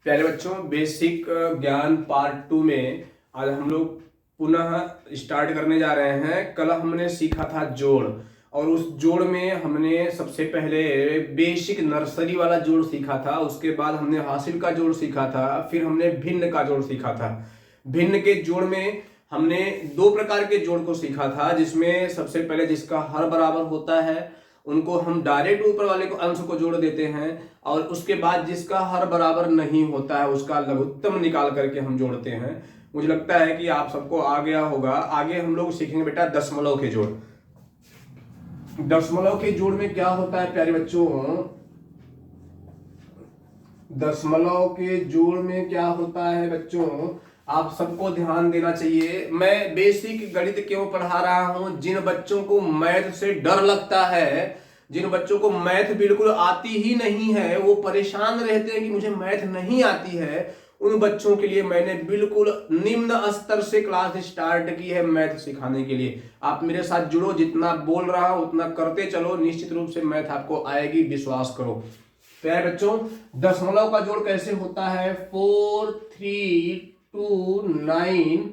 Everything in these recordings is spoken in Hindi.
प्यारे बच्चों, बेसिक ज्ञान पार्ट 2 में आज हम लोग पुनः स्टार्ट करने जा रहे हैं। कल हमने सीखा था जोड़, और उस जोड़ में हमने सबसे पहले बेसिक नर्सरी वाला जोड़ सीखा था। उसके बाद हमने हासिल का जोड़ सीखा था, फिर हमने भिन्न का जोड़ सीखा था। भिन्न के जोड़ में हमने दो प्रकार के जोड़ को सीखा था, जिसमें सबसे पहले जिसका हर बराबर होता है उनको हम डायरेक्ट ऊपर वाले को अंश को जोड़ देते हैं, और उसके बाद जिसका हर बराबर नहीं होता है उसका लघुत्तम निकाल करके हम जोड़ते हैं। मुझे लगता है कि आप सबको आ गया होगा। आगे हम लोग सीखेंगे बेटा दशमलव के जोड़। दशमलव के जोड़ में क्या होता है प्यारे बच्चों, दशमलव के जोड़ में क्या होता है बच्चों, आप सबको ध्यान देना चाहिए। मैं बेसिक गणित क्यों पढ़ा रहा हूं? जिन बच्चों को मैथ से डर लगता है, जिन बच्चों को मैथ बिल्कुल आती ही नहीं है, वो परेशान रहते हैं कि मुझे मैथ नहीं आती है, उन बच्चों के लिए मैंने बिल्कुल निम्न स्तर से क्लास स्टार्ट की है मैथ सिखाने के लिए। आप मेरे साथ जुड़ो, जितना बोल रहा हूं उतना करते चलो, निश्चित रूप से मैथ आपको आएगी, विश्वास करो। प्यारे बच्चों, दशमलव का जोड़ कैसे होता है? 4 3 2 9,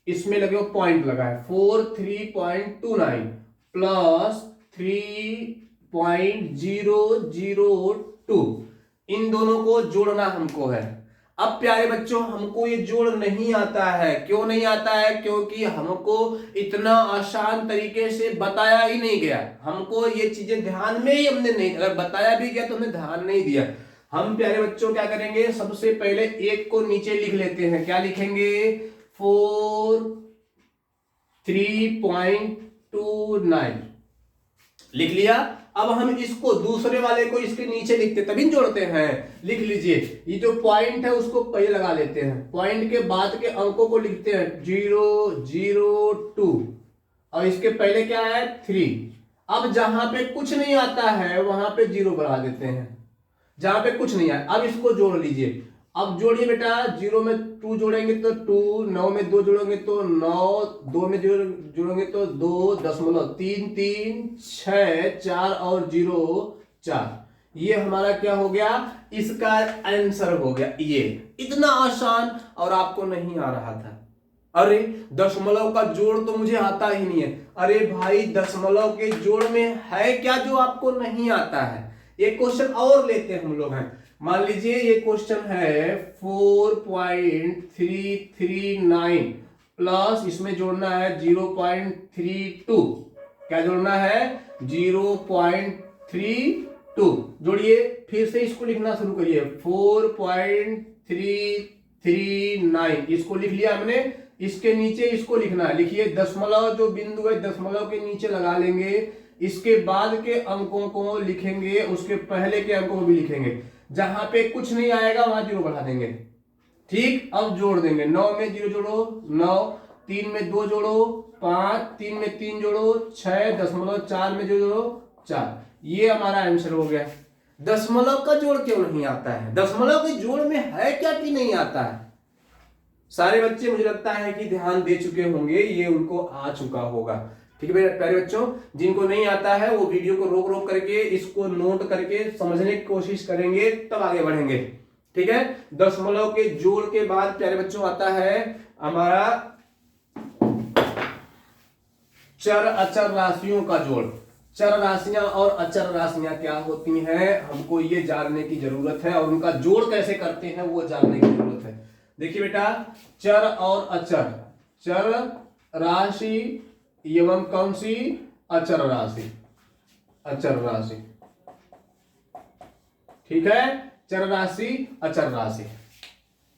इसमें लगे हो पॉइंट लगा है, 43.29 प्लस 3.002, इन दोनों को जोड़ना हमको है। अब प्यारे बच्चों, हमको ये जोड़ नहीं आता है। क्यों नहीं आता है? क्योंकि हमको इतना आसान तरीके से बताया ही नहीं गया। हमको ये चीजें ध्यान में ही हमने नहीं, अगर बताया भी गया तो हमने ध्यान नहीं दिया। हम प्यारे बच्चों क्या करेंगे, सबसे पहले एक को नीचे लिख लेते हैं। क्या लिखेंगे? 43.29 लिख लिया। अब हम इसको दूसरे वाले को इसके नीचे लिखते, तभी जोड़ते हैं। लिख लीजिए, ये जो पॉइंट है उसको पहले लगा लेते हैं, पॉइंट के बाद के अंकों को लिखते हैं 002, और इसके पहले क्या है 3। अब जहां पे कुछ नहीं आता है वहां पे 0 बढ़ा देते हैं, जहां पे कुछ नहीं है। अब इसको जोड़ लीजिए। अब जोड़िए बेटा, 0 में 2 जोड़ेंगे तो 2, 9 में 2 जोड़ेंगे तो 9, 2 में जोड़ेंगे तो 2, 3 3 6 4 और 0 4। ये हमारा क्या हो गया? इसका आंसर हो गया। ये इतना आसान, और आपको नहीं आ रहा था। अरे दशमलव का जोड़ तो मुझे आता ही नहीं है। अरे भाई, दशमलव के जोड़ में है क्या जो आपको नहीं आता है? एक क्वेश्चन और लेते हैं हम लोग हैं। मान लीजिए ये क्वेश्चन है 4.339 प्लस इसमें जोड़ना है 0.32। क्या जोड़ना है? 0.32। जोड़िए, फिर से इसको लिखना शुरू करिए। 4.339 इसको लिख लिया हमने। इसके नीचे इसको लिखना है। लिखिए, दशमलव जो बिंदु है दशमलव के नीचे लगा लेंगे, इसके बाद के अंकों को लिखेंगे, उसके पहले के अंकों को भी लिखेंगे। जहां पे कुछ नहीं आएगा वहां 0 बढ़ा देंगे। ठीक, अब जोड़ देंगे। 9 में 0 जोड़ो 9, 3 में 2 जोड़ो 5, 3 में 3 जोड़ो 6, 4 में जोड़ो 4। ये हमारा आंसर हो गया। दशमलव का जोड़ क्यों नहीं आता है? दशमलव के जोड़ में है क्या कि नहीं आता है? सारे बच्चे मुझे लगता है कि ध्यान दे चुके होंगे, ये उनको आ चुका होगा। ठीक है प्यारे बच्चों, जिनको नहीं आता है वो वीडियो को रोक रोक करके इसको नोट करके समझने की कोशिश करेंगे, तब आगे बढ़ेंगे। ठीक है, दशमलव के जोड़ के बाद प्यारे बच्चों आता है हमारा चर अचर राशियों का जोड़। चर राशियां और अचर राशियां क्या होती हैं, हमको ये जानने की जरूरत है, और उनका जोड़ कैसे करते हैं वो जानने की जरूरत है। देखिए बेटा, चर और अचर, चर राशि एवं कौन सी? अचर राशि। अचर राशि, ठीक है, चर राशि अचर राशि।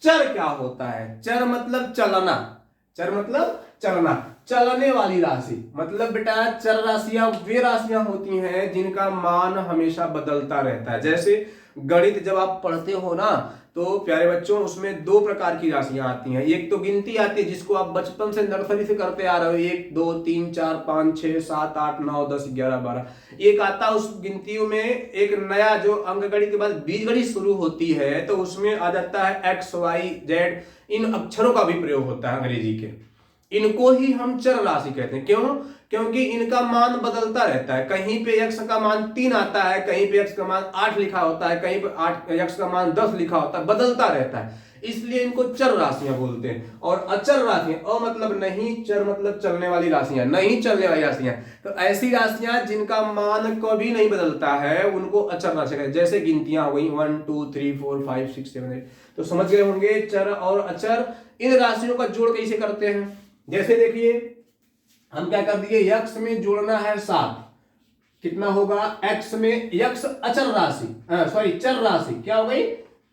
चर क्या होता है? चर मतलब चलना, चर मतलब चलना, चलने वाली राशि। मतलब बेटा, चर राशियां वे राशियां होती हैं जिनका मान हमेशा बदलता रहता है। जैसे गणित जब आप पढ़ते हो ना, तो प्यारे बच्चों उसमें दो प्रकार की राशियां आती हैं। एक तो गिनती आती है जिसको आप बचपन से नर्सरी से करते आ रहे हो, 1 2 3 4 5 6 7 8 9 10 11 12। एक आता है, उस गिनतियों में एक नया जो अंकगणित के बाद बीजगणित शुरू होती है, तो उसमें आ जाता है x y z, इन अक्षरों का भी प्रयोग होता है अंग्रेजी के। इनको ही हम चर राशि कहते हैं। क्यों? क्योंकि इनका मान बदलता रहता है। कहीं पे x का मान 3 आता है, कहीं पे x का मान 8 लिखा होता है, कहीं पे x का मान 10 लिखा होता है, बदलता रहता है, इसलिए इनको चर राशियां बोलते हैं। और अचर राशियां, अ मतलब नहीं, चर मतलब चलने वाली राशियां, नहीं चलने वाली राशियां, तो ऐसी राशियां जिनका मान कभी नहीं बदलता है उनको अचर राशि कहते हैं। जैसे गिनतियां हो गई 1 2 3 4 5 6 7 8, तो समझ गए होंगे चर और अचर इन राशियों का जोड़ कैसे करते हैं। जैसे देखिए हम क्या कर दिए, x में जोड़ना है 7, कितना होगा, x में x अचर राशि, सॉरी चर राशि, क्या हो गई,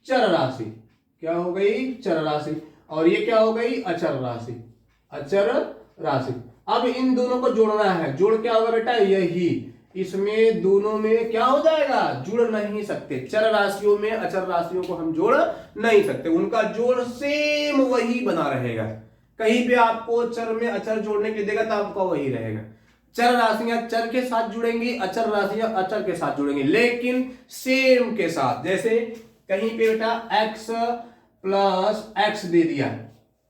चर राशि, क्या हो गई, चर राशि, और ये क्या हो गई, अचर राशि, अचर राशि। अब इन दोनों को जोड़ना है, जोड़ क्या होगा बेटा, यही, इसमें दोनों में क्या हो जाएगा, जुड़ नहीं सकते। चर राशियों में अचर राशियों को हम जोड़ नहीं सकते, उनका जोड़ सेम वही बना रहेगा। कहीं पे आपको चर में अचर जोड़ने के लिए देगा तो आपका वही रहेगा। चर राशियां चर के साथ जुड़ेंगी, अचर राशियां अचर के साथ जुड़ेंगी, लेकिन सेम के साथ। जैसे कहीं पे बेटा x प्लस x दे दिया,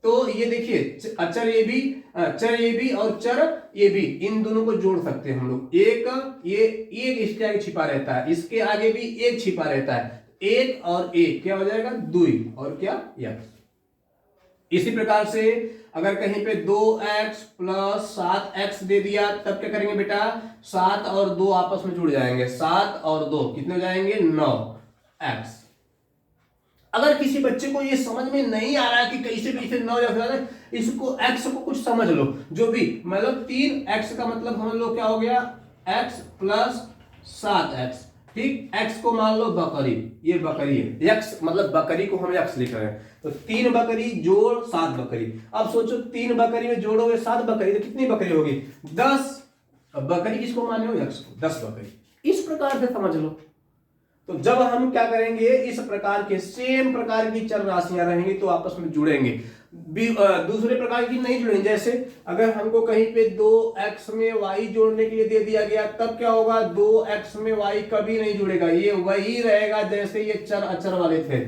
तो ये देखिए अचर ये भी, चर ये भी और चर ये भी, इन दोनों को जोड़ सकते हैं हम लोग। एक ये एक इसके आगे छिपा रहता है, इसके आगे भी एक छिपा रहता है, एक और एक क्या हो जाएगा, 2 और क्या, x। इसी प्रकार से अगर कहीं पे 2x प्लस 7x दे दिया तब क्या करेंगे बेटा, 7 और 2 आपस में जुड़ जाएंगे, 7 और 2 कितने हो जाएंगे, 9x। अगर किसी बच्चे को ये समझ में नहीं आ रहा है कि कैसे कैसे 9 या इसको x को कुछ समझ लो, जो भी मतलब 3x का मतलब हम लोग क्या हो गया, x प्लस 7x, ठीक। x को मान लो बकरी, ये बकरी है, x मतलब बकरी को हम x लिख रहे हैं, तो 3 बकरी जोड़ 7 बकरी। अब सोचो 3 बकरी में जोड़ोगे 7 बकरी तो कितनी बकरी होगी, 10। अब बकरी किसको माने हो, x को, 10 बकरी। इस प्रकार से समझ लो। तो जब हम क्या करेंगे, इस प्रकार के सेम प्रकार की चर राशियां रहेंगी तो आपस में जुड़ेंगे, दूसरे प्रकार की नहीं जुड़ेंगे। जैसे अगर हमको कहीं पे 2x में y जोड़ने के लिए दे दिया गया तब क्या होगा, 2x में y कभी नहीं जुड़ेगा, ये वही रहेगा जैसे ये चर अचर वाले थे,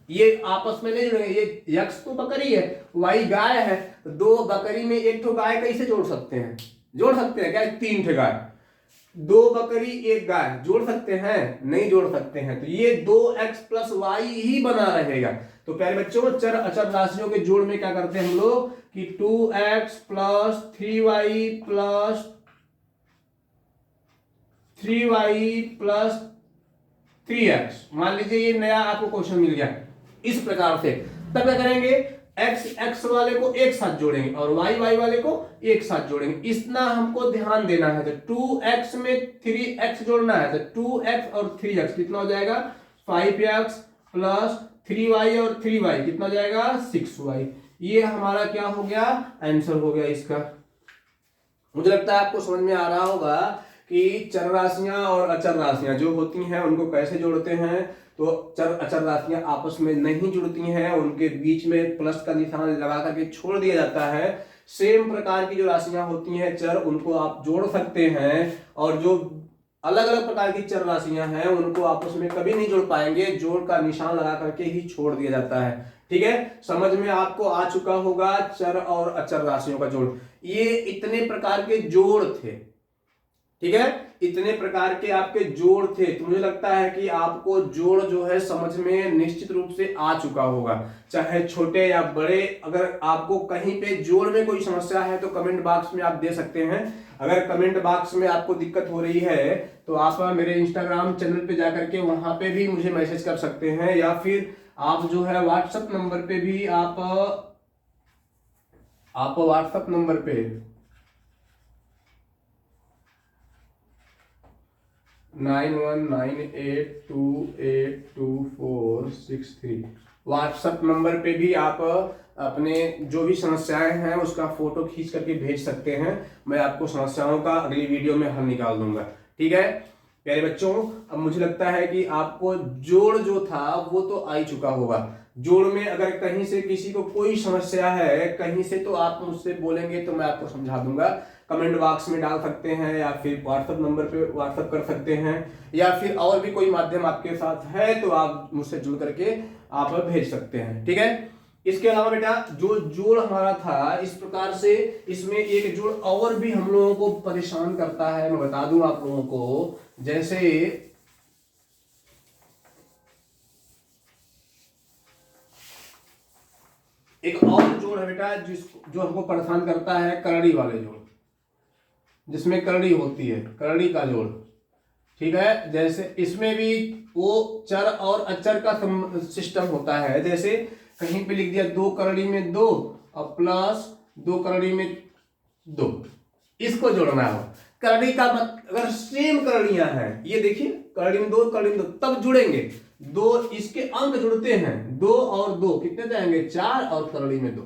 ये आपस में नहीं जुड़ेंगे। ये x तो बकरी है, y गाय है, तो 2 बकरी में एक तो गाय कैसे जोड़ सकते हैं, जोड़ सकते हैं क्या, 3 ठे गाय, 2 बकरी 1 गाय जोड़ सकते हैं, नहीं जोड़ सकते हैं, तो ये 2x प्लस वाई ही बना रहेगा। तो प्यारे बच्चों चर अचर राशियों के जोड़ में क्या करते हैं हम लोग कि 2x plus 3y plus 3x, मान लीजिए ये नया आपको क्वेश्चन मिल गया, इस प्रकार से तब क्या करेंगे, x वाले को एक साथ जोड़ेंगे और y वाले को एक साथ जोड़ेंगे, इतना हमको ध्यान देना है। तो 2x में 3x जोड़ना है, तो 2x और 3x कितना हो जाएगा, 5x प्लस 3y और 3y कितना हो जाएगा, 6y। ये हमारा क्या हो गया, आंसर हो गया इसका। मुझे लगता है आपको समझ में आ रहा होगा कि चर राशियां और अचर राशियां जो होती हैं उनको कैसे जोड़ते हैं। तो चर अचर राशियां आपस में नहीं जुड़ती हैं, उनके बीच में प्लस का निशान लगा करके छोड़ दिया जाता है। सेम प्रकार की जो राशियां होती हैं चर, उनको आप जोड़ सकते हैं, और जो अलग अलग प्रकार की चर राशियां हैं उनको आपस में कभी नहीं जोड़ पाएंगे, जोड़ का निशान लगा करके ही छोड़ दिया जाता है। ठीक है, समझ में आपको आ चुका होगा चर और अचर राशियों का जोड़। ये इतने प्रकार के जोड़ थे, ठीक है, इतने प्रकार के आपके जोड़ थे। तो मुझे लगता है कि आपको जोड़ जो है समझ में निश्चित रूप से आ चुका होगा, चाहे छोटे या बड़े। अगर आपको कहीं पे जोड़ में कोई समस्या है तो कमेंट बॉक्स में आप दे सकते हैं। अगर कमेंट बॉक्स में आपको दिक्कत हो रही है तो आप मेरे इंस्टाग्राम चैनल पे जाकर के वहां पे भी मुझे मैसेज कर सकते हैं, या फिर आप जो है व्हाट्सएप नंबर पे भी आप व्हाट्सएप नंबर पे 9198282463 व्हाट्सएप नंबर पे भी आप अपने जो भी समस्याएं हैं उसका फोटो खींच करके भेज सकते हैं। मैं आपको समस्याओं का अगली वीडियो में हल निकाल दूंगा। ठीक है प्यारे बच्चों, अब मुझे लगता है कि आपको जोड़ जो था वो तो आ ही चुका होगा। जोड़ में अगर कहीं से किसी को कोई समस्या है कहीं से, तो आप मुझसे बोलेंगे तो मैं आपको समझा दूंगा। कमेंट बॉक्स में डाल सकते हैं, या फिर व्हाट्सएप नंबर पे व्हाट्सएप कर सकते हैं, या फिर और भी कोई माध्यम आपके साथ है तो आप मुझसे जुड़ करके आप भेज सकते हैं। ठीक है, इसके अलावा बेटा जो जोड़ हमारा था इस प्रकार से, इसमें एक जोड़ और भी हम लोगों को परेशान करता है, मैं बता दूं आप लोगों को। जैसे एक और जोड़ है बेटा जो हमको परेशान करता है, करड़ी वाले जोड़, जिसमें करड़ी होती है, करड़ी का जोड़। ठीक है, जैसे इसमें भी वो चर और अचर का सिस्टम होता है। जैसे कहीं पे लिख दिया 2 करड़ी में 2 और प्लस 2 करड़ी में 2, इसको जोड़ना है। करड़ी का अगर सेम करड़ियां हैं, ये देखिए करड़ी में 2 करड़ी में 2, तब जुड़ेंगे। 2 इसके अंक जुड़ते हैं, 2 और 2 कितने जाएंगे 4, और करड़ी में 2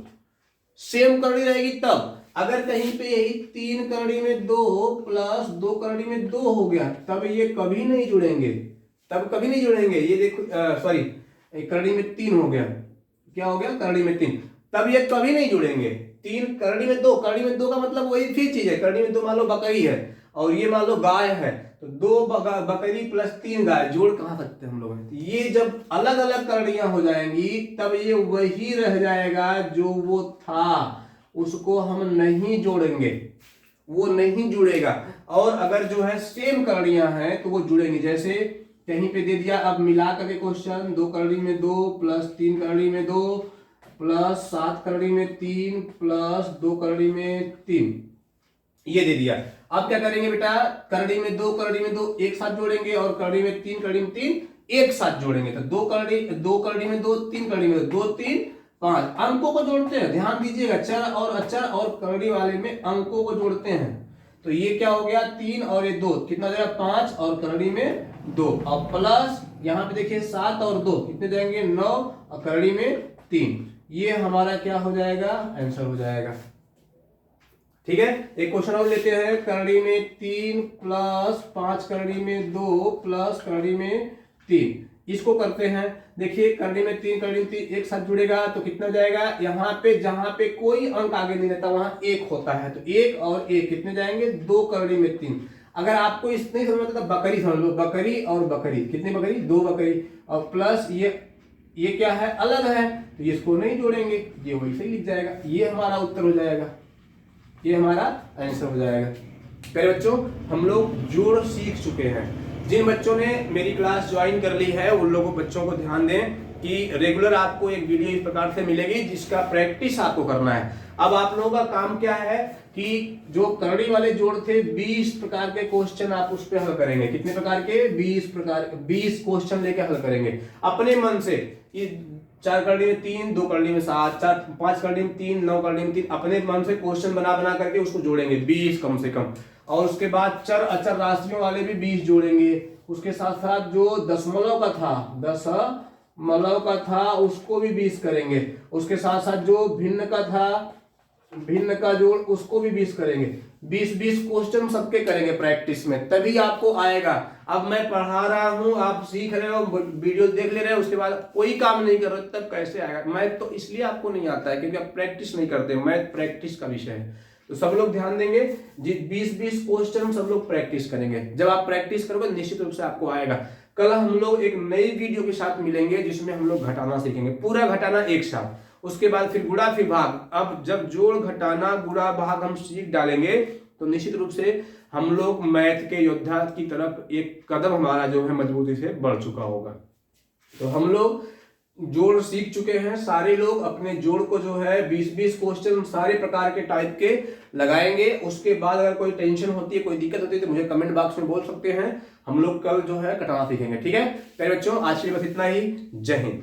सेम करड़ी रहेगी तब। अगर कहीं पे यही 3 करड़ी में 2 प्लस 2 करड़ी में 2 हो गया, तब ये कभी नहीं जुड़ेंगे, तब कभी नहीं जुड़ेंगे। ये देखो सॉरी, करड़ी में 3 हो गया, क्या हो गया करड़ी में 3, तब ये कभी नहीं जुड़ेंगे। 3 करड़ी में 2, करड़ी में 2 का मतलब वही फिर चीज है। करड़ी में 2 मान लो बकरी है और ये मान लो गाय है, तो 2 बकरी प्लस 3 गाय, जोड़ कहां सकते हैं हम लोग। ये जब अलग अलग करड़ियां हो जाएंगी तब ये वही रह जाएगा जो वो था, उसको हम नहीं जोड़ेंगे, वो नहीं जुड़ेगा। और अगर जो है सेम करड़ियां हैं तो वो जुड़ेंगी। जैसे कहीं पे दे दिया, अब मिला करके क्वेश्चन, 2 करड़ी में 2 प्लस 3 करड़ी में 2 प्लस 7 करड़ी में 3 प्लस 2 करड़ी में 3, ये दे दिया। अब क्या करेंगे बेटा, करड़ी में 2 करड़ी में 2 एक साथ जोड़ेंगे और करड़ी में 3 करड़ी में 3 एक साथ जोड़ेंगे। तो 2 करड़ी में 2 3 करड़ी में 2 3 5 अंकों को जोड़ते हैं। ध्यान दीजिएगा, चर और अचर और करड़ी वाले में अंकों को जोड़ते हैं। तो ये क्या हो गया 3 और ये 2 कितना जाएगा 5, और करड़ी में 2, और प्लस यहाँ पे देखिए 7 और 2 कितने जाएंगे 9, और करड़ी में 3। ये हमारा क्या हो जाएगा, आंसर हो जाएगा। ठीक है, एक क्वेश्चन और लेते हैं। करड़ी में 3 प्लस 5 करड़ी में 2 प्लस करड़ी में 3, इसको करते हैं। देखिए करड़ी में 3 करड़ी में 3 एक साथ जुड़ेगा तो कितना जाएगा, यहाँ पे जहां पे कोई अंक आगे नहीं रहता वहां 1 होता है, तो 1 और 1 कितने जाएंगे 2 करड़ी में 3। अगर आपको इस नहीं समझ में आता तो बकरी समझ लो, बकरी और बकरी, कितनी बकरी 2 बकरी, और प्लस ये क्या है अलग है, तो इसको नहीं जोड़ेंगे, ये वैसे ही लिख जाएगा। ये हमारा उत्तर हो जाएगा, ये हमारा आंसर हो जाएगा। प्यारे बच्चों, हम लोग जोड़ सीख चुके हैं। जिन बच्चों ने मेरी क्लास ज्वाइन कर ली है उन लोगों बच्चों को ध्यान दें कि रेगुलर आपको एक वीडियो इस प्रकार से मिलेगी जिसका प्रैक्टिस आपको करना है। अब आप लोगों का काम क्या है कि जो करड़ी वाले जोड़ थे 20 प्रकार के क्वेश्चन आप उस पर हल करेंगे। कितने प्रकार के 20 क्वेश्चन लेके हल करेंगे अपने मन से। 4 करड़ी में 3, 2 करड़ी में 7, 5 करड़ी में 3, 9 करड़ी में 3, अपने मन से क्वेश्चन बना बना करके उसको जोड़ेंगे 20 कम से कम। और उसके बाद चर अचर राशियों वाले भी 20 जोड़ेंगे। उसके साथ साथ जो दशमलव का था उसको भी 20 करेंगे। उसके साथ साथ जो भिन्न का जोड़ उसको भी 20 करेंगे। 20 क्वेश्चन सबके करेंगे प्रैक्टिस में, तभी आपको आएगा। अब मैं पढ़ा रहा हूं, आप सीख रहे हो, वीडियो देख ले रहे हो, उसके बाद कोई काम नहीं कर रहे तब कैसे आएगा। मैं तो इसलिए आपको नहीं आता है क्योंकि आप प्रैक्टिस नहीं करते। मैथ प्रैक्टिस का विषय है, तो सब लोग ध्यान देंगे। 20 क्वेश्चन सब लोग प्रैक्टिस करेंगे। जब आप प्रैक्टिस करोगे निश्चित रूप से आपको आएगा। कल हम लोग एक नई वीडियो के साथ मिलेंगे जिसमें हम लोग घटाना सीखेंगे, पूरा घटाना एक साथ। उसके बाद फिर गुणा फिर भाग। अब जब जोड़ घटाना गुणा भाग हम सीख डालेंगे तो निश्चित रूप से हम लोग मैथ के योद्धा की तरफ एक कदम हमारा जो है मजबूती से बढ़ चुका होगा। तो हम लोग जोड़ सीख चुके हैं। सारे लोग अपने जोड़ को जो है 20 क्वेश्चन सारे प्रकार के टाइप के लगाएंगे। उसके बाद अगर कोई टेंशन होती है, कोई दिक्कत होती है तो मुझे कमेंट बॉक्स में बोल सकते हैं। हम लोग कल जो है घटाना सीखेंगे। ठीक है प्यारे बच्चों, आज के लिए बस इतना ही। जय हिंद।